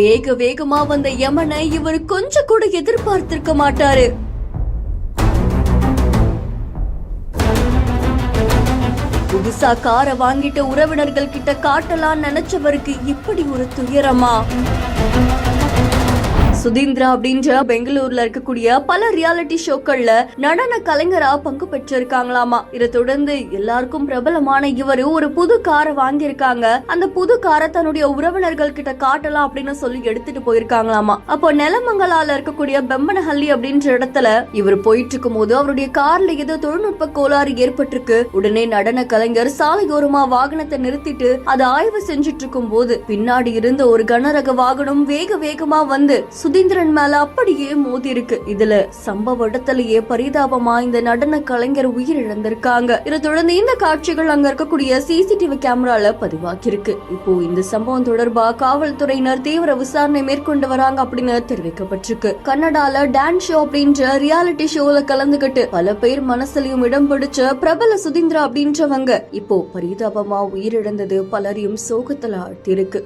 வேக வேகமா வந்த யமனை இவர் கொஞ்சம் கூட எதிர்பார்த்திருக்க மாட்டாரு. புதுசா காரை வாங்கிட்ட உறவினர்கள் கிட்ட காட்டலாம் நினைச்சவருக்கு இப்படி ஒரு துயரமா? சுதீந்திரா அப்படின்ற பெங்களூர்ல இருக்கக்கூடிய பல ரியாலிட்டி ஷோக்கள்ல நடன கலைஞரா பங்கு பெற்றிருக்காங்களாமா. இதை தொடர்ந்து எல்லாருக்கும் பிரபலமான இவரு ஒரு புது காரை வாங்கியிருக்காங்க. அந்த புது காரை தன்னுடைய உறவினர்கள் கிட்ட காட்டலாம் அப்படின்னு சொல்லி எடுத்துட்டு போயிருக்காங்களாமா. அப்போ நெலமங்கலால இருக்கக்கூடிய பெம்பனஹள்ளி அப்படின்ற இடத்துல இவர் போயிட்டு இருக்கும் போது அவருடைய கார்ல ஏதோ தொழில்நுட்ப கோளாறு ஏற்பட்டிருக்கு. உடனே நடன கலைஞர் சாலையோரமா வாகனத்தை நிறுத்திட்டு அதை ஆய்வு செஞ்சிட்டு இருக்கும் போது பின்னாடி இருந்த ஒரு கனரக வாகனம் வேக வேகமா வந்து சுதீந்திரன் மேல அப்படியே மோதி இருக்கு. இதுல சம்பவ இடத்திலேயே பரிதாபமா இந்த நடன கலைஞர் உயிரிழந்திருக்காங்க. இதை தொடர்ந்து இந்த காட்சிகள் அங்க இருக்கக்கூடிய சிசிடிவி கேமரால பதிவாகிருக்கு. இப்போ இந்த சம்பவம் தொடர்பா காவல்துறையினர் தீவிர விசாரணை மேற்கொண்டு வராங்க அப்படின்னு தெரிவிக்கப்பட்டிருக்கு. கன்னடால டான்ஸ் ஷோ அப்படின்ற ரியாலிட்டி ஷோல கலந்துகிட்டு பல பேர் மனசுலயும் இடம் பிடிச்ச பிரபல சுதீந்திரா அப்படின்றவங்க இப்போ பரிதாபமா உயிரிழந்தது பலரையும் சோகத்துல ஆழ்த்திருக்கு.